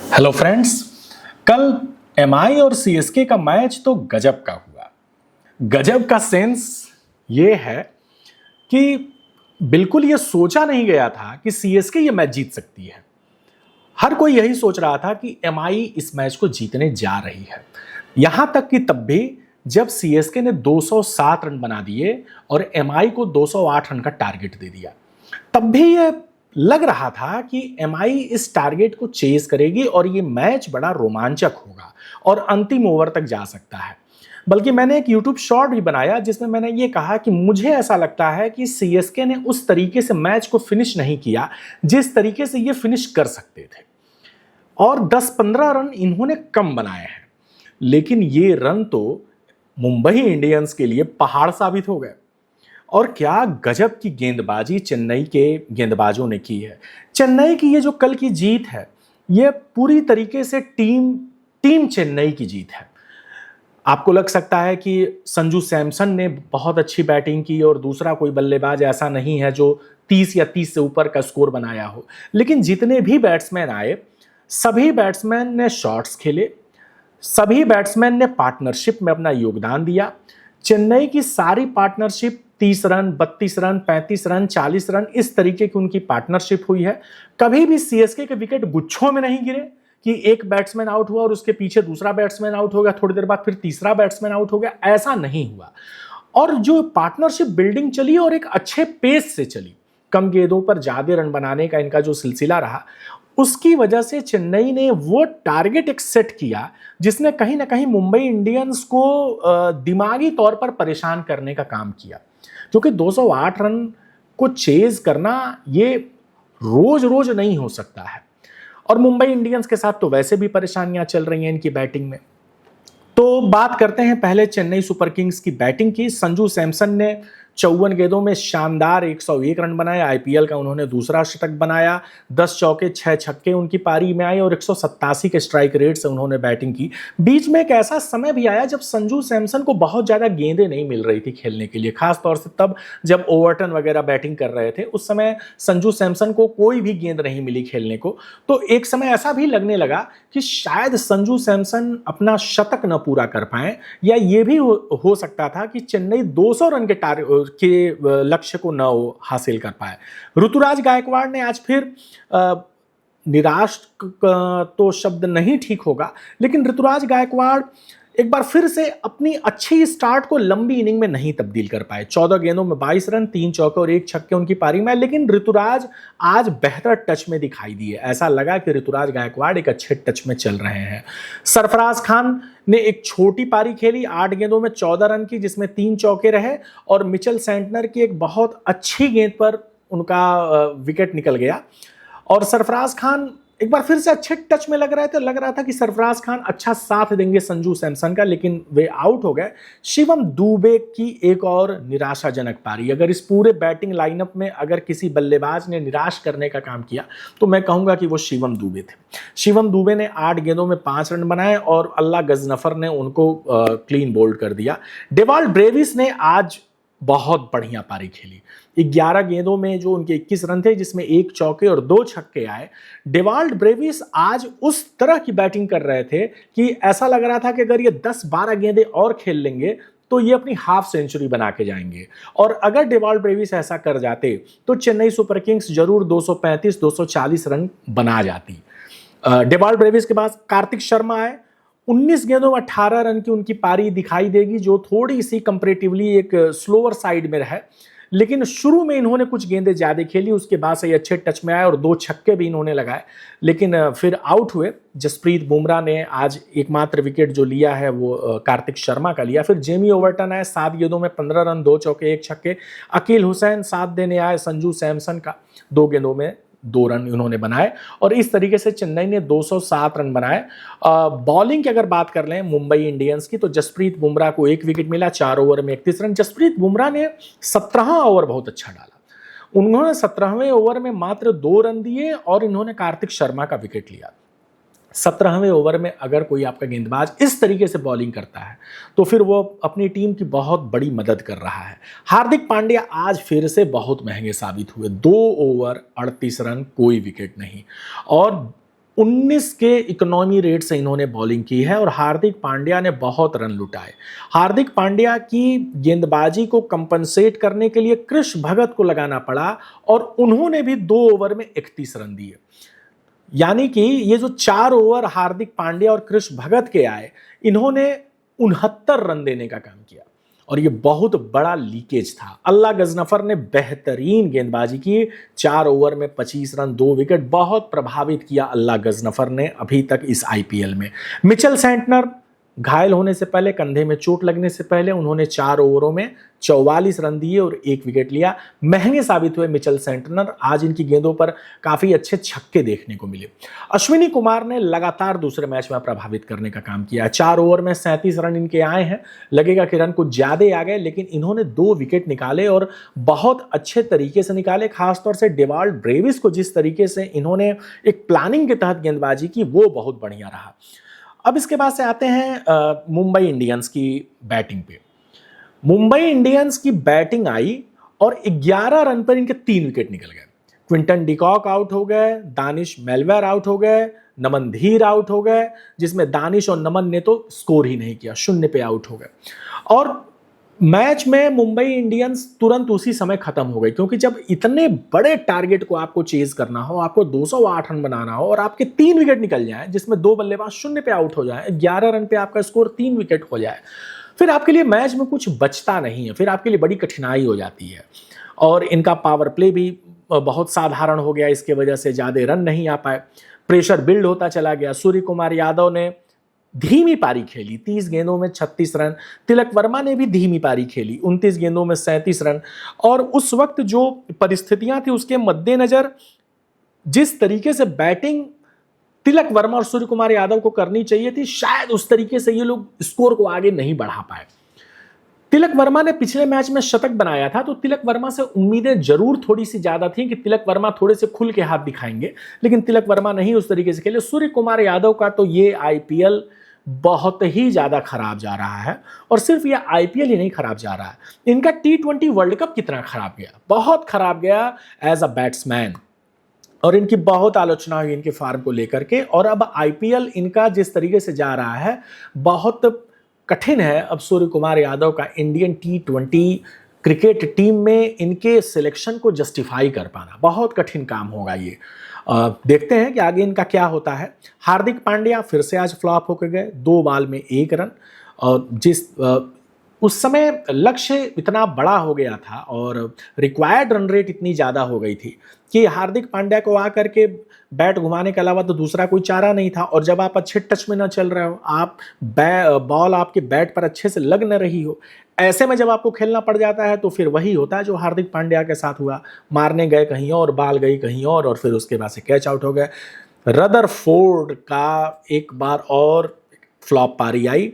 Hello friends. कल MI और CSK का मैच तो गजब का हुआ। गजब का सेंस ये है कि बिल्कुल ये सोचा नहीं गया था कि सीएसके ये मैच जीत सकती है। हर कोई यही सोच रहा था कि एमआई इस मैच को जीतने जा रही है। यहां तक कि तब भी जब सीएसके ने 207 रन बना दिए और एमआई को 208 रन का टारगेट दे दिया, तब भी ये लग रहा था कि एमआई इस टारगेट को चेज करेगी और ये मैच बड़ा रोमांचक होगा और अंतिम ओवर तक जा सकता है। बल्कि मैंने एक यूट्यूब शॉर्ट भी बनाया जिसमें मैंने ये कहा कि मुझे ऐसा लगता है कि सीएसके ने उस तरीके से मैच को फिनिश नहीं किया जिस तरीके से ये फिनिश कर सकते थे, और 10-15 रन इन्होंने कम बनाए हैं। लेकिन ये रन तो मुंबई इंडियंस के लिए पहाड़ साबित हो गए। और क्या गजब की गेंदबाजी चेन्नई के गेंदबाजों ने की है। चेन्नई की ये जो कल की जीत है, ये पूरी तरीके से टीम चेन्नई की जीत है। आपको लग सकता है कि संजू सैमसन ने बहुत अच्छी बैटिंग की और दूसरा कोई बल्लेबाज ऐसा नहीं है जो 30 या 30 से ऊपर का स्कोर बनाया हो, लेकिन जितने भी बैट्समैन आए सभी बैट्समैन ने शॉट्स खेले, सभी बैट्समैन ने पार्टनरशिप में अपना योगदान दिया। चेन्नई की सारी partnership 30 run, 32 run, 35 run, 40 run, इस तरीके की उनकी पार्टनरशिप हुई है। कभी भी सीएसके के विकेट गुच्छों में नहीं गिरे कि एक बैट्समैन आउट हुआ और उसके पीछे दूसरा बैट्समैन आउट हो गया, थोड़ी देर बाद फिर तीसरा बैट्समैन आउट हो गया, ऐसा नहीं हुआ। और जो पार्टनरशिप बिल्डिंग चली और एक अच्छे पेस से चली, कम गेंदों पर ज्यादा रन बनाने का इनका जो सिलसिला रहा, उसकी वजह से चेन्नई ने वो टारगेट एक सेट किया जिसने कहीं ना कहीं मुंबई इंडियंस को दिमागी तौर पर परेशान करने का काम किया। क्योंकि 208 रन को चेज करना ये रोज रोज नहीं हो सकता है, और मुंबई इंडियंस के साथ तो वैसे भी परेशानियां चल रही हैं इनकी बैटिंग में। तो बात करते हैं पहले चेन्नई सुपर किंग्स की बैटिंग की। संजू सैमसन ने 54 गेंदों में शानदार 101 रन बनाए। आईपीएल का उन्होंने दूसरा शतक बनाया। 10 चौके 6 छक्के उनकी पारी में आए और 187 के स्ट्राइक रेट से उन्होंने बैटिंग की। बीच में एक ऐसा समय भी आया जब संजू सैमसन को बहुत ज्यादा गेंदें नहीं मिल रही थी खेलने के लिए, खासतौर से तब जब ओवरटन वगैरह बैटिंग कर रहे थे। उस समय संजू सैमसन को कोई भी गेंद नहीं मिली खेलने को। तो एक समय ऐसा भी लगने लगा कि शायद संजू सैमसन अपना शतक न पूरा कर पाए, या ये भी हो सकता था कि चेन्नई 200 रन के लक्ष्य को न हासिल कर पाए। ऋतुराज गायकवाड़ ने आज फिर निराश तो शब्द नहीं ठीक होगा, लेकिन ऋतुराज गायकवाड़ एक बार फिर से अपनी अच्छी स्टार्ट को लंबी इनिंग में नहीं तब्दील कर पाए। 14 गेंदों में 22 रन, 3 चौके और 1 छक्के उनकी पारी में, लेकिन ऋतुराज आज बेहतर टच में दिखाई दिए। ऐसा लगा कि ऋतुराज गायकवाड़ एक अच्छे टच में चल रहे हैं। सरफराज खान ने एक छोटी पारी खेली, 8 गेंदों में 14 रन की, जिसमें 3 चौके रहे, और मिचेल सेंटनर की एक बहुत अच्छी गेंद पर उनका विकेट निकल गया। और सरफराज खान एक बार फिर से अच्छे टच में लग रहा था कि सरफराज खान अच्छा साथ देंगे संजू सैमसन का, लेकिन वे आउट हो गए। शिवम दुबे की एक और निराशाजनक पारी। अगर इस पूरे बैटिंग लाइनअप में अगर किसी बल्लेबाज ने निराश करने का काम किया तो मैं कहूंगा कि वो शिवम दुबे थे। शिवम दुबे ने 8 गेंदों में 5 रन बनाए और अल्लाह गजनफर ने उनको क्लीन बोल्ड कर दिया। डेवाल्ड ब्रेविस ने आज बहुत बढ़िया पारी खेली। 11 गेंदों में जो उनके 21 रन थे, जिसमें 1 चौके और 2 छक्के आए। डेवाल्ड ब्रेविस आज उस तरह की बैटिंग कर रहे थे कि ऐसा लग रहा था कि अगर ये 10-12 गेंदें और खेल लेंगे तो ये अपनी हाफ सेंचुरी बना के जाएंगे। और अगर डेवाल्ड ब्रेविस ऐसा कर जाते तो चेन्नई सुपर किंग्स जरूर 235-240 रन बना जाती। डेवाल्ड ब्रेविस के पास कार्तिक शर्मा आए। 19 गेंदों में 18 रन की उनकी पारी दिखाई देगी, जो थोड़ी सी कंपैरेटिवली एक स्लोअर साइड में रहे, लेकिन शुरू में इन्होंने कुछ गेंदें ज्यादा खेली, उसके बाद से अच्छे टच में आए और 2 छक्के भी इन्होंने लगाए, लेकिन फिर आउट हुए। जसप्रीत बुमराह ने आज एकमात्र विकेट जो लिया है वो कार्तिक शर्मा का लिया। फिर जेमी ओवरटन आए, 7 गेंदों में 15 रन, 2 चौके 1 छक्के। अकील हुसैन साथ देने आए संजू सैमसन का, 2 गेंदों में 2 रन उन्होंने बनाए, और इस तरीके से चेन्नई ने 207 रन बनाए। बॉलिंग की अगर बात कर लें मुंबई इंडियंस की, तो जसप्रीत बुमराह को 1 विकेट मिला, 4 ओवर में 31 रन। जसप्रीत बुमराह ने 17 ओवर बहुत अच्छा डाला। उन्होंने 17वें ओवर में मात्र 2 रन दिए और इन्होंने कार्तिक शर्मा का विकेट लिया। 17वें ओवर में अगर कोई आपका गेंदबाज इस तरीके से बॉलिंग करता है तो फिर वो अपनी टीम की बहुत बड़ी मदद कर रहा है। हार्दिक पांड्या आज फिर से बहुत महंगे साबित हुए। 2 ओवर 38 रन, कोई विकेट नहीं, और 19 के इकोनॉमी रेट से इन्होंने बॉलिंग की है और हार्दिक पांड्या ने बहुत रन लुटाए। हार्दिक पांड्या की गेंदबाजी को कंपनसेट करने के लिए कृष भगत को लगाना पड़ा और उन्होंने भी 2 ओवर में 31 रन दिए। यानी कि ये जो 4 ओवर हार्दिक पांड्या और कृष भगत के आए, इन्होंने 69 रन देने का काम किया और ये बहुत बड़ा लीकेज था। अल्लाह गजनफर ने बेहतरीन गेंदबाजी की, 4 ओवर में 25 रन 2 विकेट, बहुत प्रभावित किया अल्लाह गजनफर ने अभी तक इस आईपीएल में। मिचेल सेंटनर घायल होने से पहले, कंधे में चोट लगने से पहले उन्होंने 4 ओवरों में 44 रन दिए और 1 विकेट लिया। महंगे साबित हुए मिचेल सेंटनर, आज इनकी गेंदों पर काफी अच्छे छक्के देखने को मिले। अश्विनी कुमार ने लगातार दूसरे मैच में प्रभावित करने का काम किया। 4 ओवर में 37 रन इनके आए हैं, लगेगा कि रन कुछ ज्यादा आ गए, लेकिन इन्होंने 2 विकेट निकाले और बहुत अच्छे तरीके से निकाले। खासतौर से डेवाल्ड ब्रेविस को जिस तरीके से इन्होंने एक प्लानिंग के तहत गेंदबाजी की, वो बहुत बढ़िया रहा। अब इसके बाद से आते हैं मुंबई इंडियंस की बैटिंग पे। मुंबई इंडियंस की बैटिंग आई और 11 रन पर इनके 3 विकेट निकल गए। क्विंटन डिकॉक आउट हो गए, दानिश मेलवेर आउट हो गए, नमन धीर आउट हो गए, जिसमें दानिश और नमन ने तो स्कोर ही नहीं किया, 0 पे आउट हो गए। और मैच में मुंबई इंडियंस तुरंत उसी समय खत्म हो गई, क्योंकि जब इतने बड़े टारगेट को आपको चेज करना हो, आपको 208 रन बनाना हो और आपके 3 विकेट निकल जाए, जिसमें 2 बल्लेबाज 0 पे आउट हो जाए, 11 रन पे आपका स्कोर 3 विकेट हो जाए, फिर आपके लिए मैच में कुछ बचता नहीं है, फिर आपके लिए बड़ी कठिनाई हो जाती है। और इनका पावर प्ले भी बहुत साधारण हो गया, इसके वजह से ज्यादा रन नहीं आ पाए, प्रेशर बिल्ड होता चला गया। सूर्य कुमार यादव ने धीमी पारी खेली, 30 गेंदों में 36 रन। तिलक वर्मा ने भी धीमी पारी खेली, 29 गेंदों में 37 रन। और उस वक्त जो परिस्थितियां थी उसके मद्देनजर जिस तरीके से बैटिंग तिलक वर्मा और सूर्य कुमार यादव को करनी चाहिए थी, शायद उस तरीके से ये लोग स्कोर को आगे नहीं बढ़ा पाए। तिलक वर्मा ने पिछले मैच में शतक बनाया था, तो तिलक वर्मा से उम्मीदें जरूर थोड़ी सी ज्यादा थी कि तिलक वर्मा थोड़े से खुल के हाथ दिखाएंगे, लेकिन तिलक वर्मा नहीं उस तरीके से खेले। सूर्य कुमार यादव का तो ये आईपीएल बहुत ही ज्यादा खराब जा रहा है, और सिर्फ ये आईपीएल ही नहीं खराब जा रहा है, इनका T20 वर्ल्ड कप कितना खराब गया, बहुत खराब गया एज अ बैट्समैन। और इनकी बहुत आलोचना हुई इनके फार्म को लेकर के, और अब आईपीएल इनका जिस तरीके से जा रहा है, बहुत कठिन है अब सूर्य कुमार यादव का इंडियन T20 क्रिकेट टीम में इनके सिलेक्शन को जस्टिफाई कर पाना, बहुत कठिन काम होगा ये। देखते हैं कि आगे इनका क्या होता है। हार्दिक पांड्या फिर से आज फ्लॉप होकर गए, 2 बॉल में 1 रन। और उस समय लक्ष्य इतना बड़ा हो गया था और रिक्वायर्ड रन रेट इतनी ज़्यादा हो गई थी कि हार्दिक पांड्या को आकर के बैट घुमाने के अलावा तो दूसरा कोई चारा नहीं था। और जब आप अच्छे टच में ना चल रहे हो, आप बॉल आपके बैट पर अच्छे से लग न रही हो, ऐसे में जब आपको खेलना पड़ जाता है तो फिर वही होता है जो हार्दिक पांड्या के साथ हुआ, मारने गए कहीं और, बाल गई कहीं और फिर उसके बाद से कैच आउट हो गए। रदरफोर्ड का एक बार और फ्लॉप पारी आई,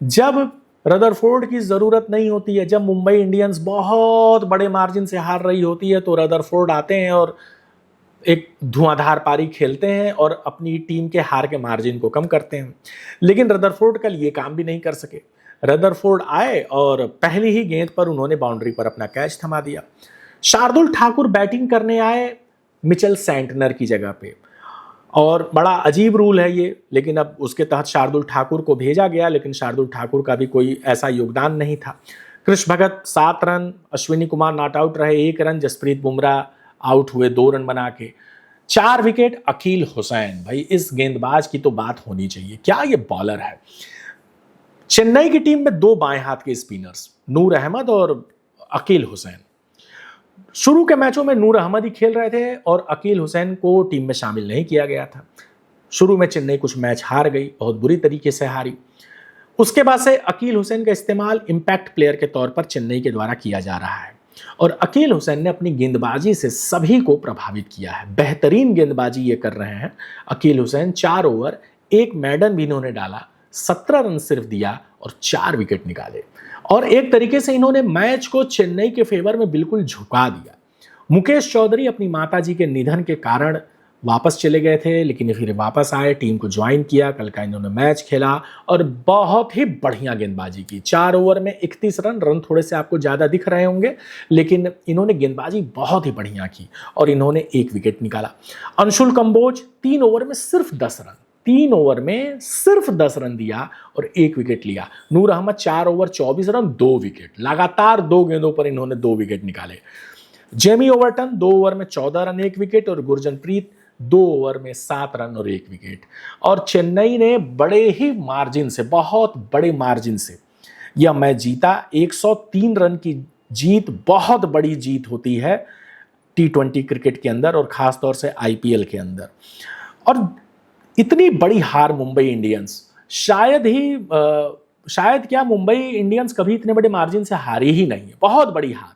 जब रदरफोर्ड की ज़रूरत नहीं होती है, जब मुंबई इंडियंस बहुत बड़े मार्जिन से हार रही होती है, तो रदरफोर्ड आते हैं और एक धुआंधार पारी खेलते हैं और अपनी टीम के हार के मार्जिन को कम करते हैं। लेकिन रदरफोर्ड कल ये काम भी नहीं कर सके। रदरफोर्ड आए और पहली ही गेंद पर उन्होंने बाउंड्री पर अपना कैच थमा दिया। शार्दुल ठाकुर बैटिंग करने आए मिचेल सेंटनर की जगह पे, और बड़ा अजीब रूल है ये, लेकिन अब उसके तहत शार्दुल ठाकुर को भेजा गया, लेकिन शार्दुल ठाकुर का भी कोई ऐसा योगदान नहीं था। कृष भगत 7 run, Ashwini Kumar not out रहे 1 रन, जसप्रीत बुमराह आउट हुए 2 रन बना के। 4 विकेट अकील हुसैन, भाई इस गेंदबाज की तो बात होनी चाहिए, क्या ये बॉलर है। चेन्नई की टीम में 2 बाएं हाथ के स्पिनर्स, नूर अहमद और अकील हुसैन। शुरू के मैचों में नूर अहमद ही खेल रहे थे और अकील हुसैन को टीम में शामिल नहीं किया गया था। शुरू में चेन्नई कुछ मैच हार गई, बहुत बुरी तरीके से हारी। उसके बाद से अकील हुसैन का इस्तेमाल इंपैक्ट प्लेयर के तौर पर चेन्नई के द्वारा किया जा रहा है, और अकील हुसैन ने अपनी गेंदबाजी से सभी को प्रभावित किया है। बेहतरीन गेंदबाजी ये कर रहे हैं अकील हुसैन। 4 ओवर 1 मैडन भी इन्होंने डाला, 17 रन सिर्फ दिया और 4 विकेट निकाले, और एक तरीके से इन्होंने मैच को चेन्नई के फेवर में बिल्कुल झुका दिया। मुकेश चौधरी अपनी माताजी के निधन के कारण वापस चले गए थे, लेकिन फिर वापस आए, टीम को ज्वाइन किया, कल का इन्होंने मैच खेला और बहुत ही बढ़िया गेंदबाजी की। 4 ओवर में 31 रन थोड़े से आपको ज़्यादा दिख रहे होंगे, लेकिन इन्होंने गेंदबाजी बहुत ही बढ़िया की और इन्होंने 1 विकेट निकाला। अंशुल कंबोज 3 ओवर में सिर्फ 10 रन, 3 ओवर में सिर्फ 10 रन दिया और 1 विकेट लिया। नूर अहमद 4 ओवर 24 रन 2 विकेट, लगातार 2 गेंदों पर इन्होंने 2 विकेट निकाले। जेमी ओवर्टन 2 ओवर में 14 रन 1 विकेट और गुरजनप्रीत 2 ओवर में 7 रन और 1 विकेट। और चेन्नई ने बड़े ही मार्जिन से, बहुत बड़े मार्जिन से यह मैच जीता। 103 रन की जीत बहुत बड़ी जीत होती है T20 क्रिकेट के अंदर और खासतौर से IPL के अंदर। और इतनी बड़ी हार मुंबई इंडियंस शायद क्या मुंबई इंडियंस कभी इतने बड़े मार्जिन से हारी ही नहीं है। बहुत बड़ी हार।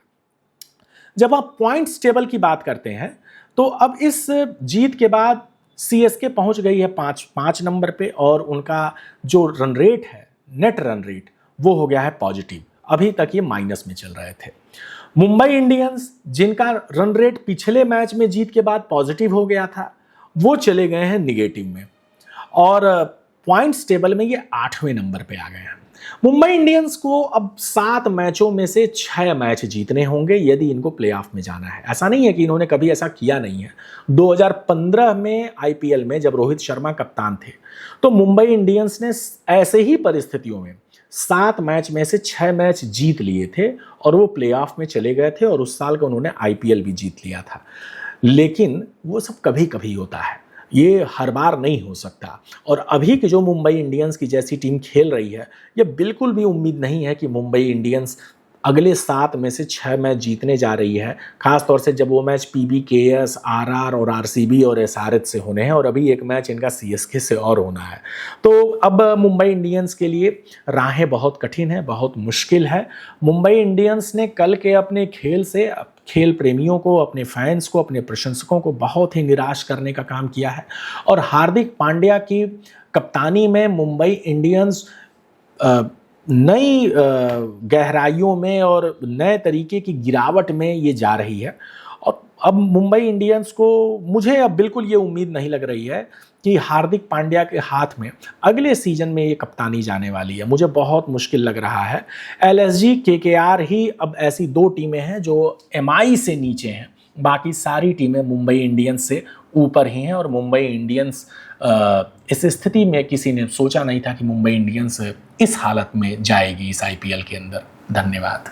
जब आप पॉइंट्स टेबल की बात करते हैं तो अब इस जीत के बाद CSK पहुंच गई है 5 नंबर पे और उनका जो रन रेट है, नेट रन रेट, वो हो गया है पॉजिटिव। अभी तक ये माइनस में चल रहे थे। मुंबई इंडियंस जिनका रन रेट पिछले मैच में जीत के बाद पॉजिटिव हो गया था, वो चले गए हैं निगेटिव में और पॉइंट्स टेबल में ये 8वें नंबर पे आ गए हैं। मुंबई इंडियंस को अब 7 मैचों में से 6 मैच जीतने होंगे यदि इनको प्लेऑफ में जाना है। ऐसा नहीं है कि इन्होंने कभी ऐसा किया नहीं है। 2015 में IPL में जब रोहित शर्मा कप्तान थे तो मुंबई इंडियंस ने ऐसे ही परिस्थितियों में 7 मैच में से 6 मैच जीत लिए थे और वो प्लेऑफ में चले गए थे और उस साल का उन्होंने IPL भी जीत लिया था। लेकिन वो सब कभी कभी होता है, ये हर बार नहीं हो सकता। और अभी की जो मुंबई इंडियंस की जैसी टीम खेल रही है, ये बिल्कुल भी उम्मीद नहीं है कि मुंबई इंडियंस अगले 7 में से 6 मैच जीतने जा रही है। खासतौर से जब वो मैच PBKS, RR और RCB और SRH से होने हैं और अभी एक मैच इनका CSK से और होना है। तो अब मुंबई इंडियंस के लिए राहें बहुत कठिन है, बहुत मुश्किल है। मुंबई इंडियंस ने कल के अपने खेल से खेल प्रेमियों को, अपने फैंस को, अपने प्रशंसकों को बहुत ही निराश करने का काम किया है और हार्दिक पांड्या की कप्तानी में मुंबई इंडियंस नई गहराइयों में और नए तरीके की गिरावट में ये जा रही है। और अब मुंबई इंडियंस को, मुझे अब बिल्कुल ये उम्मीद नहीं लग रही है कि हार्दिक पांड्या के हाथ में अगले सीजन में ये कप्तानी जाने वाली है। मुझे बहुत मुश्किल लग रहा है। LSG, KKR ही अब ऐसी 2 टीमें हैं जो MI से नीचे हैं। बाकी सारी टीमें मुंबई इंडियंस से ऊपर ही हैं और मुंबई इंडियंस इस स्थिति में किसी ने सोचा नहीं था कि मुंबई इंडियंस इस हालत में जाएगी इस IPL के अंदर। धन्यवाद।